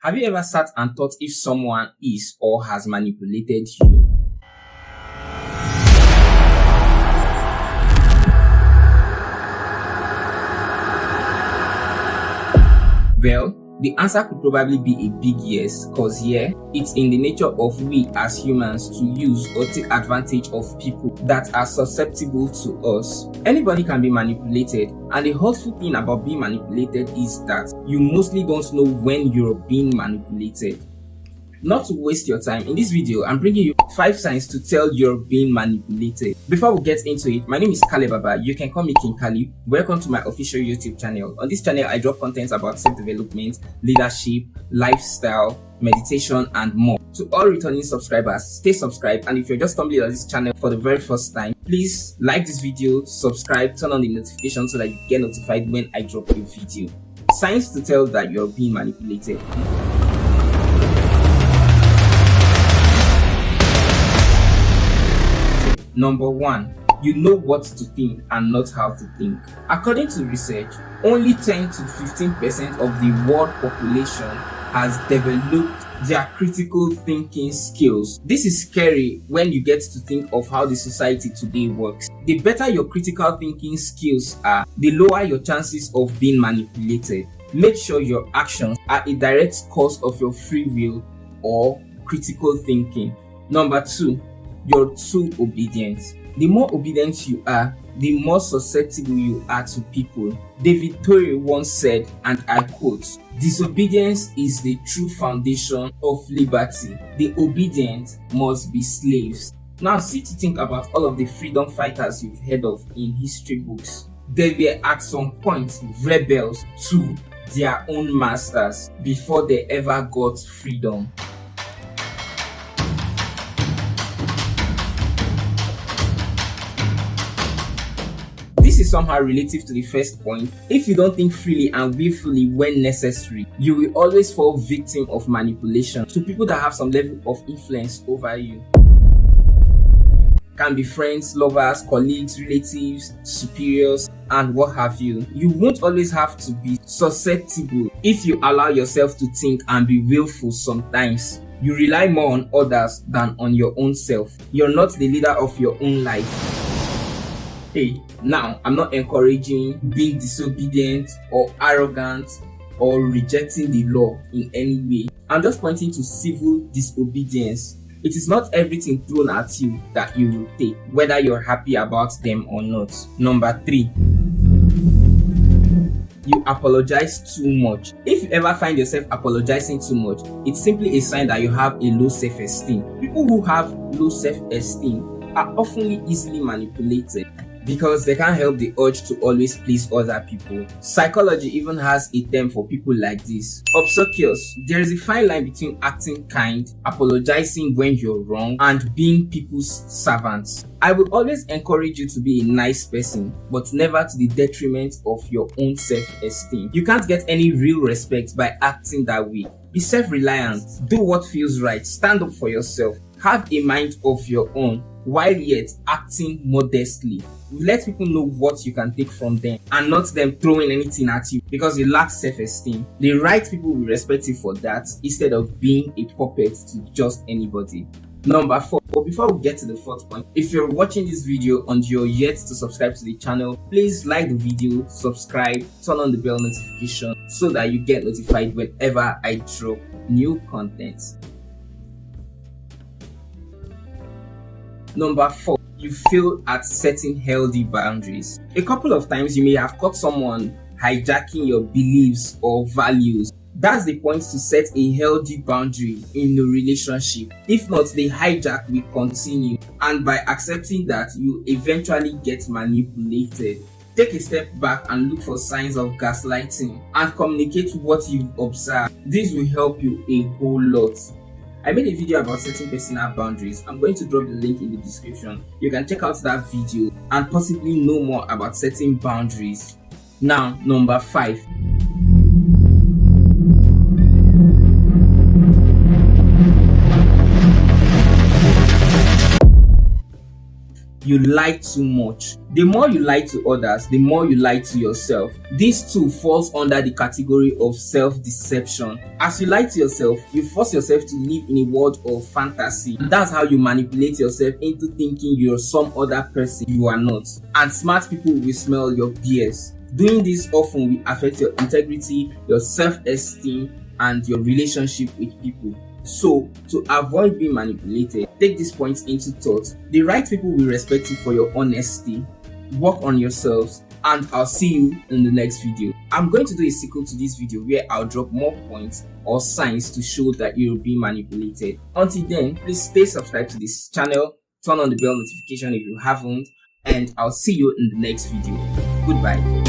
Have you ever sat and thought if someone is or has manipulated you? Well, the answer could probably be a big yes, cause yeah, it's in the nature of we as humans to use or take advantage of people that are susceptible to us. Anybody can be manipulated, and the hurtful thing about being manipulated is that you mostly don't know when you're being manipulated. Not to waste your time, in this video, I'm bringing you 5 signs to tell you're being manipulated. Before we get into it, my name is Abah. You can call me King Kali. Welcome to my official YouTube channel. On this channel, I drop content about self-development, leadership, lifestyle, meditation, and more. To all returning subscribers, stay subscribed, and if you're just stumbling on this channel for the very first time, please like this video, subscribe, turn on the notification so that you get notified when I drop a video. Signs to tell that you're being manipulated. Number 1, you know what to think and not how to think. According to research, only 10 to 15% of the world population has developed their critical thinking skills. This is scary when you get to think of how the society today works. The better your critical thinking skills are, the lower your chances of being manipulated. Make sure your actions are a direct cause of your free will or critical thinking. Number 2, you're too obedient. The more obedient you are, the more susceptible you are to people. David Torrey once said, and I quote, "Disobedience is the true foundation of liberty. The obedient must be slaves." Now sit to think about all of the freedom fighters you've heard of in history books. They were at some point rebels to their own masters before they ever got freedom. This is somehow relative to the first point. If you don't think freely and willfully when necessary, you will always fall victim of manipulation to people that have some level of influence over you. Can be friends, lovers, colleagues, relatives, superiors, and what have you. You won't always have to be susceptible if you allow yourself to think and be willful sometimes. You rely more on others than on your own self. You're not the leader of your own life. Hey, now I'm not encouraging being disobedient or arrogant or rejecting the law in any way. I'm just pointing to civil disobedience. It is not everything thrown at you that you will take, whether you're happy about them or not. Number 3, you apologize too much. If you ever find yourself apologizing too much, it's simply a sign that you have a low self-esteem. People who have low self-esteem are often easily manipulated because they can't help the urge to always please other people. Psychology even has a term for people like this: obsequious. There is a fine line between acting kind, apologizing when you're wrong, and being people's servants. I would always encourage you to be a nice person, but never to the detriment of your own self-esteem. You can't get any real respect by acting that way. Be self-reliant, do what feels right, stand up for yourself, have a mind of your own, while yet acting modestly. Let people know what you can take from them and not them throwing anything at you because you lack self-esteem. The right people will respect you for that instead of being a puppet to just anybody. Number 4, but before we get to the 4th point, if you're watching this video and you're yet to subscribe to the channel, please like the video, subscribe, turn on the bell notification so that you get notified whenever I drop new content. Number 4, you fail at setting healthy boundaries. A couple of times you may have caught someone hijacking your beliefs or values. That's the point to set a healthy boundary in a relationship. If not, the hijack will continue, and by accepting that, you eventually get manipulated. Take a step back and look for signs of gaslighting and communicate what you've observed. This will help you a whole lot. I made a video about setting personal boundaries. I'm going to drop the link in the description. You can check out that video and possibly know more about setting boundaries. Now, number 5. you lie too much. The more you lie to others, the more you lie to yourself. This too falls under the category of self-deception. As you lie to yourself, you force yourself to live in a world of fantasy. And that's how you manipulate yourself into thinking you're some other person you are not. And smart people will smell your BS. Doing this often will affect your integrity, your self-esteem, and your relationship with people. So, to avoid being manipulated, take these points into thought. The right people will respect you for your honesty. Work on yourselves, and I'll see you in the next video. I'm going to do a sequel to this video where I'll drop more points or signs to show that you're being manipulated. Until then, please stay subscribed to this channel, turn on the bell notification if you haven't, and I'll see you in the next video. Goodbye.